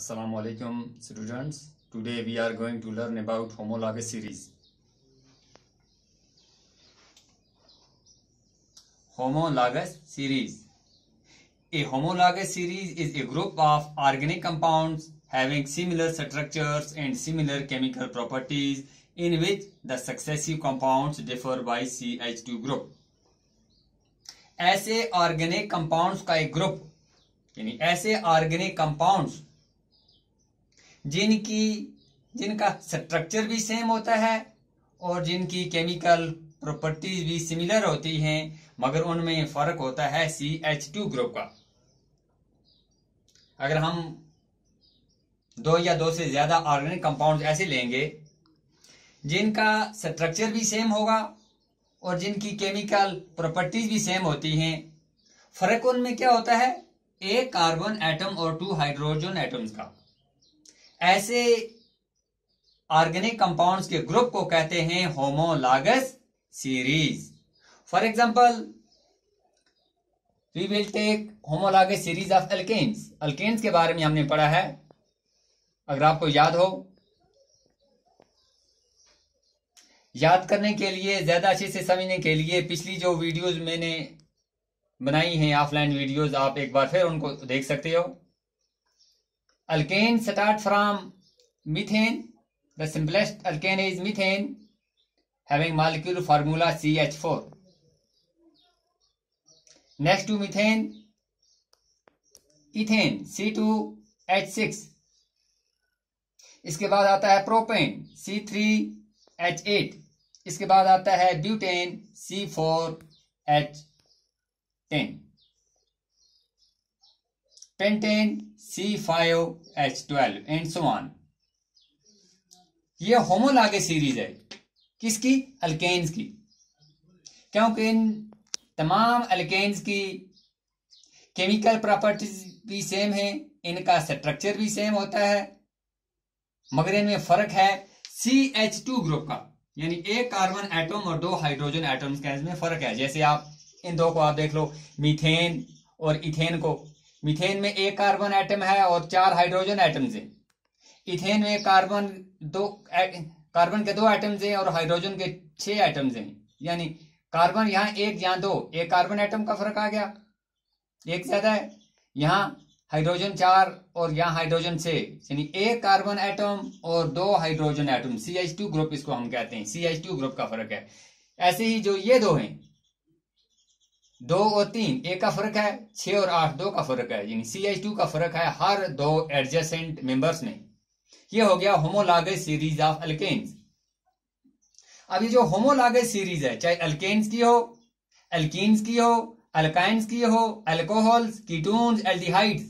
Assalamu alaikum students. Today we are going to learn about homologous series. Homologous series. A homologous series is a group of organic compounds having similar structures and similar chemical properties in which the successive compounds differ by CH2 group. ऐसे organic compounds का एक group यानी ऐसे organic compounds जिनका structure भी same होता है और जिनकी केमिकल प्रॉपर्टीज भी सिमिलर होती हैं मगर उनमें फर्क होता है CH2 ग्रुप का। अगर हम दो या दो से ज्यादा ऑर्गेनिक कंपाउंड्स ऐसे लेंगे जिनका स्ट्रक्चर भी सेम होगा और जिनकी केमिकल प्रॉपर्टीज भी सेम होती हैं, फर्क उनमें क्या होता है? एक कार्बन एटम और 2 हाइड्रोजन एटम्स का। ऐसे ऑर्गेनिक कंपाउंड्स के ग्रुप को कहते हैं homologous series. For example we will take homologous series of alkanes. Alkanes के बारे में हमने पढ़ा है, अगर आपको याद हो। याद करने के लिए, ज्यादा अच्छे से समझने के लिए पिछली जो वीडियोस मैंने बनाई हैं, ऑफलाइन वीडियोस, आप एक बार फिर उनको देख सकते हो। Alkanes start from methane. The simplest alkane is methane, having molecule formula CH4. Next to methane, ethane C2H6. इसके बाद आता है प्रोपेन C3H8. इसके बाद आता है butane C4H10. Pentane C5H12 and so on. ये होमोलॉगस सीरीज है किसकी? अल्केन्स की। क्योंकि इन तमाम अल्केन्स की केमिकल प्रॉपर्टीज भी सेम है, इनका स्ट्रक्चर भी सेम होता है, मगर इनमें फर्क है CH2 ग्रुप का, यानी एक कार्बन एटम और 2 हाइड्रोजन एटम्स का इसमें फर्क है। जैसे आप इन दो को आप देख लो, मीथेन और इथेन को। मीथेन में एक कार्बन एटम है और 4 हाइड्रोजन एटम्स हैं। इथेन में कार्बन के 2 एटम्स हैं और हाइड्रोजन के 6 एटम्स हैं। यानी कार्बन यहाँ 1 यहाँ 2, एक कार्बन एटम का फर्क आ गया, एक ज्यादा है। यहाँ हाइड्रोजन 4 और यहाँ हाइड्रोजन 6, यानी एक कार्बन एटम और 2 हाइड्रोजन एटम। CH2 ग्रुप इसको हम कहते हैं, CH2 ग्रुप का फर्क है। ऐसे ही जो ये दो हैं, 2 और 3, एक का फर्क है, 6 और 8 2 का फर्क है, यानी CH2 का फर्क है हर 2 एडजेसेंट मेंबर्स में। ये हो गया होमोलॉगस सीरीज ऑफ अल्केन्स। अब ये जो होमोलॉगस सीरीज है, चाहे अल्केन्स की हो, अल्कीन्स की हो, अल्काइंस की हो, अल्कोहल्स, कीटोन्स, एल्डिहाइड्स,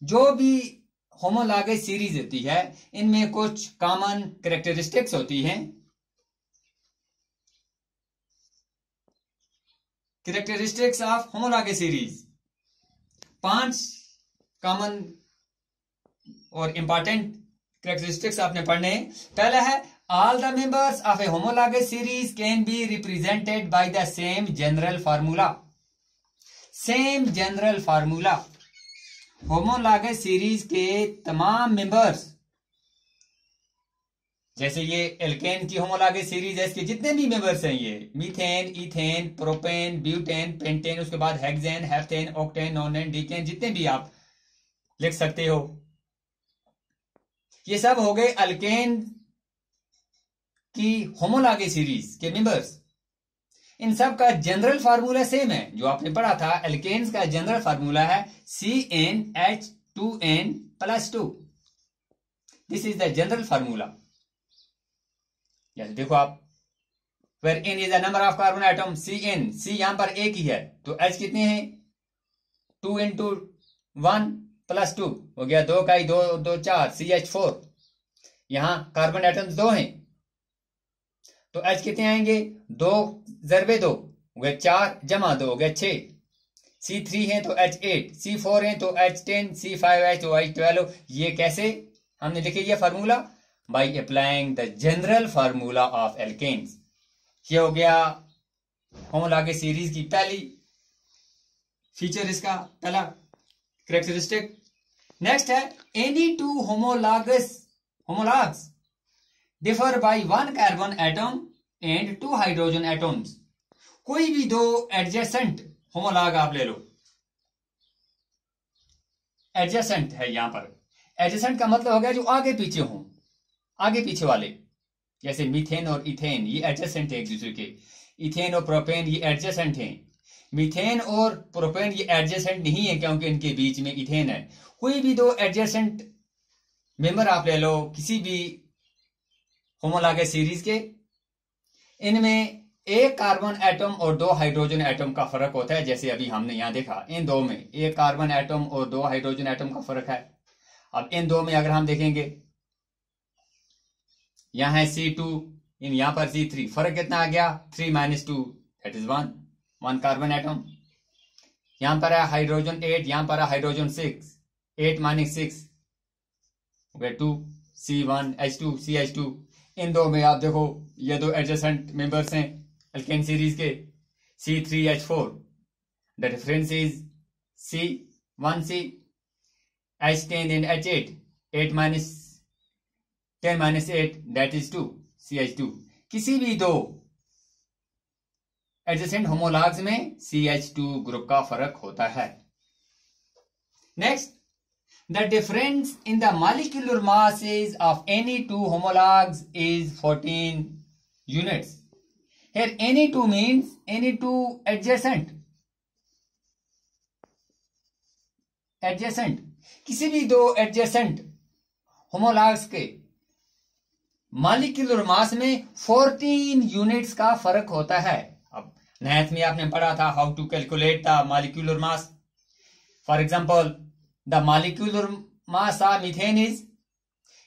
जो भी होमोलॉगस सीरीज होती है इनमें कुछ कॉमन कैरेक्टरिस्टिक्स होती हैं। Characteristics of homologous series 5 common और इंपॉर्टेंट कैरेक्टरिस्टिक्स आपने पढ़ने हैं। पहला है, all the members of A homologous series can be represented by the same general formula. Same general formula. Homologous series के तमाम मेंबर्स, जैसे ये एल्केन की होमोलॉगस सीरीज है, इसके जितने भी मेंबर्स हैं, ये methane, ethane, propane, butane, pentane, उसके बाद हेक्सेन, हेप्टेन, ऑक्टेन, नोनेन, डीकेन, जितने भी आप लिख सकते हो, ये सब हो गए अल्केन की होमोलॉगस सीरीज के मेंबर्स। इन सब का जनरल फार्मूला सेम है, जो आपने पढ़ा था। एल्केन्स का जनरल फार्मूला है CnH2n+2। This is the general formula. जैसे देखो आप, where n is the number of carbon atom, Cn, C यहां पर एक ही है, तो H कितने हैं? 2 × 1 + 2 हो गया, 2 का 2 2 4, CH4। यहां कार्बन एटम्स 2 हैं, तो H कितने आएंगे? 2 × 2 हो गए 4, जमा 2 हो गए 6। C3 है तो H8, C4 है तो H10, C5H तो H12। ये कैसे हमने लिखे ये formula? by applying the general formula of alkanes। ये हो गया होमोलॉगस सीरीज की पहली फीचर, इसका पहला कैरेक्टरिस्टिक। नेक्स्ट है any two homologs differ by one carbon atom and two hydrogen atoms. कोई भी दो एडजेसेंट होमोलॉग आप ले लो, एडजेसेंट है यहां पर। एडजेसेंट का मतलब हो गया जो आगे पीछे हों, आगे पीछे वाले, जैसे मीथेन और इथेन ये एडजेसेंट है एक दूसरे के। इथेन और प्रोपेन ये एडजेसेंट हैं। मीथेन और प्रोपेन ये एडजेसेंट नहीं है क्योंकि इनके बीच में इथेन है। कोई भी दो एडजेसेंट मेंबर आप ले लो किसी भी होमोलॉगस सीरीज के, इनमें एक कार्बन एटम और दो हाइड्रोजन एटम का फर्क होता है। जैसे अभी हमने यहां देखा इन दो में एक कार्बन एटम और दो हाइड्रोजन एटम का फर्क है। अब इन दो में अगर हम देखेंगे, यहां है C2, इन यहां पर C3, फर्क कितना आ गया 3 - 2 दैट इज 1 कार्बन एटम। यहां पर है हाइड्रोजन 8, यहां पर है हाइड्रोजन 6, 8 - 6 2 C1H2 CH2। इन दो में आप देखो ये दो एडजेसेंट मेंबर्स हैं अल्केन सीरीज के, C3H4, the difference is C1C, H10 and H8, 8 - 10 - 8 that is 2 CH2। किसी भी दो एडजेसेंट होमोलॉग्स में CH2 ग्रुप का फर्क होता है। Next, the difference in the molecular masses of any two homologs is 14 units. Here any two means any two adjacent किसी भी दो एडजेसेंट होमोलॉग्स के मॉलिक्यूलर मास में 14 यूनिट्स का फर्क होता है। अब मैथ में आपने पढ़ा था how to calculate the molecular mass. For example the molecular mass of methane is,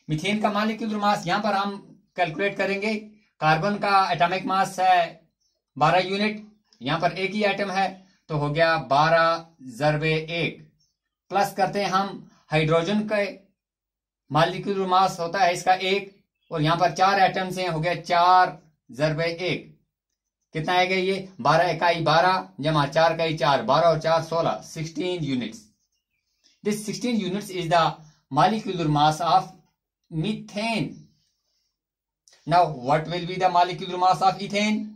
methane का मॉलिक्यूलर मास यहां पर हम कैलकुलेट करेंगे। कार्बन का एटॉमिक मास है 12 यूनिट, यहां पर एक ही एटम है तो हो गया 12/1, प्लस करते हैं हम हाइड्रोजन का मॉलिक्यूलर मास होता है इसका 1, और यहां पर 4 एटम्स हैं, हो गया 4/1, कितना आएगा ये 12 इकाई 12 जमा 4 इकाई 4, 12 और 4 16, 16 units. This 16 units is the molecular mass of methane. Now, what will be the molecular mass of ethane?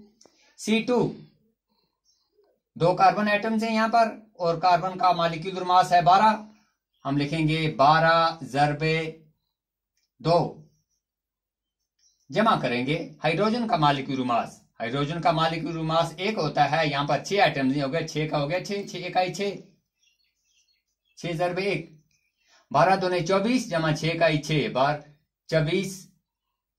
C2. 2 carbon atoms हैं यहां पर और कार्बन का मॉलिक्यूलर मास है 12। हम लिखेंगे 12/2, जमा करेंगे हाइड्रोजन का मॉलिक्यूलर मास। हाइड्रोजन का मॉलिक्यूलर मास 1 होता है, यहां पर 6 एटम्स हो गया, 6 का हो गया 6, 6 इकाई 6, 6/1, 12 दूने 24 जमा 6 का 6, 24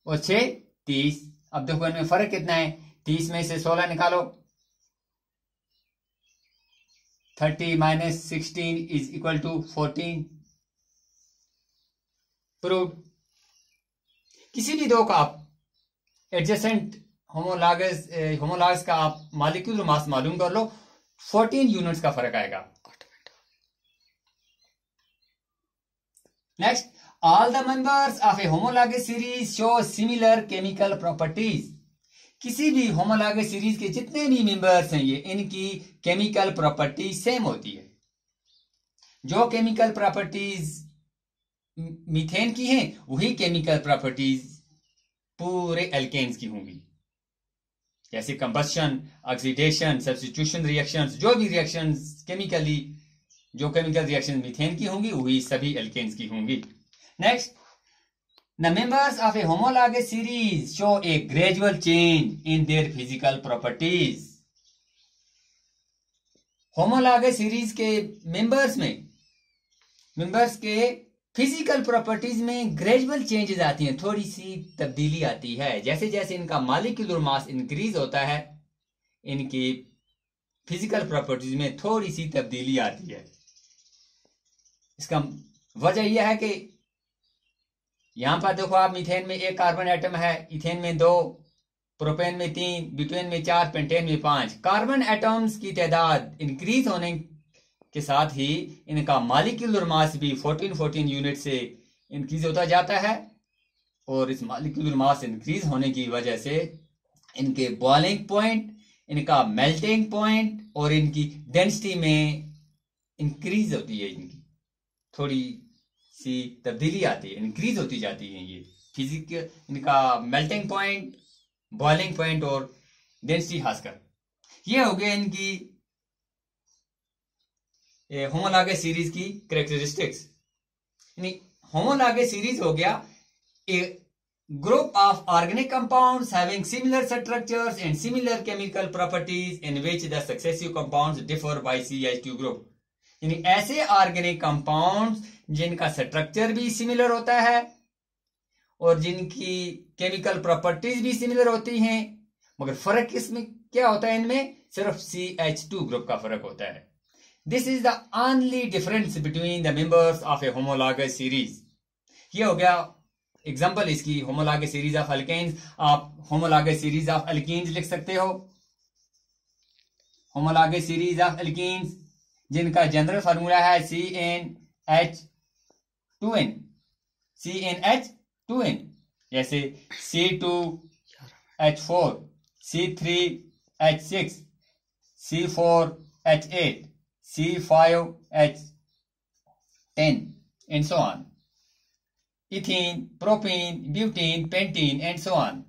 और 6 30। अब देखो इनमें फर्क कितना है, 30 में से 16 निकालो, 30 - 16 इज इक्वल टू 14। प्रूव्ड। किसी भी दो का आप एडजेसेंट होमोलॉग्स का आप मॉलिक्यूलर मास मालूम कर लो, 14 यूनिट्स का फर्क आएगा। Next, all the members of a homologous series show similar chemical properties. किसी भी होमोलॉगस सीरीज के जितने भी मेंबर्स हैं ये इनकी केमिकल प्रॉपर्टी सेम होती है। जो केमिकल प्रॉपर्टीज मीथेन की हैं वही केमिकल प्रॉपर्टीज पूरे एल्केन्स की होंगी, जैसे कंबस्शन, ऑक्सीडेशन, सब्स्टिट्यूशन रिएक्शंस, जो भी रिएक्शंस केमिकली जो केमिकल रिएक्शन मीथेन की होंगी वही सभी एल्केन्स की होंगी। Next, the members of A homologous series show A gradual change in their physical properties. Homologous series के मेंबर्स के फिजिकल प्रॉपर्टीज में ग्रेजुअल चेंजेस आती हैं, थोड़ी सी तब्दीली आती है। जैसे जैसे इनका मॉलिक्यूलर मास इंक्रीज होता है इनकी फिजिकल प्रॉपर्टीज में थोड़ी सी तब्दीली आती है। इसका वजह यह है कि यहां पर देखो आप मीथेन में 1 कार्बन एटम है, इथेन में 2, प्रोपेन में 3, ब्यूटेन में 4, पेंटेन में 5। कार्बन एटम्स की तादाद इंक्रीज होने के साथ ही इनका मॉलिक्यूलर मास भी 14 यूनिट से इंक्रीज होता जाता है, और इस मॉलिक्यूलर मास इंक्रीज होने की वजह से इनके बॉइलिंग पॉइंट, इनका मेल्टिंग पॉइंट और इनकी डेंसिटी में इंक्रीज होती है, इनकी थोड़ी सी तब्दीली आती है, इंक्रीज होती जाती है। ये फिजिकल इनका मेल्टिंग पॉइंट, बॉइलिंग पॉइंट और डेंसिटी खासकर। ये हो गया इनकी होमोलॉगस सीरीज की कैरेक्टरिस्टिक्स। होमोलॉगस सीरीज हो गया ए group of organic compounds having similar structures and similar chemical properties in which the successive compounds differ by CH2 group। यानी ऐसे ऑर्गेनिक कंपाउंड्स जिनका स्ट्रक्चर भी सिमिलर होता है और जिनकी केमिकल प्रॉपर्टीज भी सिमिलर होती हैं, मगर फर्क इसमें क्या होता है? इनमें सिर्फ CH2 ग्रुप का फर्क होता है। This is the only difference between the members of A homologous series. ये हो गया एग्जाम्पल इसकी, होमोलॉगस सीरीज ऑफ अल्केन्स। आप होमोलॉगस सीरीज ऑफ अल्कीन्स लिख सकते हो। होमोलॉगस सीरीज ऑफ अल्कीन्स जिनका जनरल फार्मूला है CnH2n, CnH2n, जैसे C2H4, C3H6, C4H8, C5H10 and so on। Ethene, propene, butene, pentene and so on.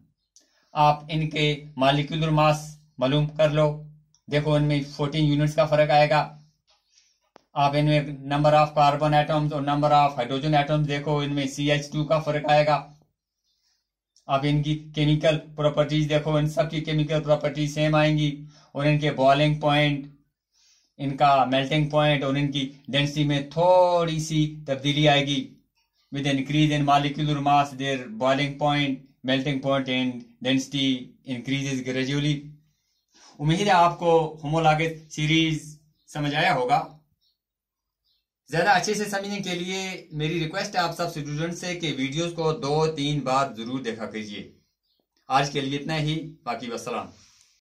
आप इनके मॉलिक्यूलर मास मालूम कर लो, देखो इनमें 14 यूनिट्स का फर्क आएगा। आप इनमें नंबर ऑफ कार्बन एटम्स और नंबर ऑफ हाइड्रोजन एटम्स देखो, इनमें CH2 का फर्क आएगा। आप इनकी केमिकल प्रॉपर्टीज देखो, इन सब की केमिकल प्रॉपर्टीज सेम आएंगी और इनके बॉइलिंग पॉइंट, इनका मेल्टिंग पॉइंट और इनकी डेंसिटी में थोड़ी सी तब्दीली आएगी। With an increase in molecular mass, their boiling point, melting point and density increases gradually। उम्मीद है आपको होमोलॉगस सीरीज समझ आया होगा। ज्यादा अच्छे से समझने के लिए मेरी रिक्वेस्ट है आप सब स्टूडेंट से कि वीडियोस को 2-3 बार जरूर देखा कीजिए। आज के लिए इतना ही, बाकी वस्सलाम।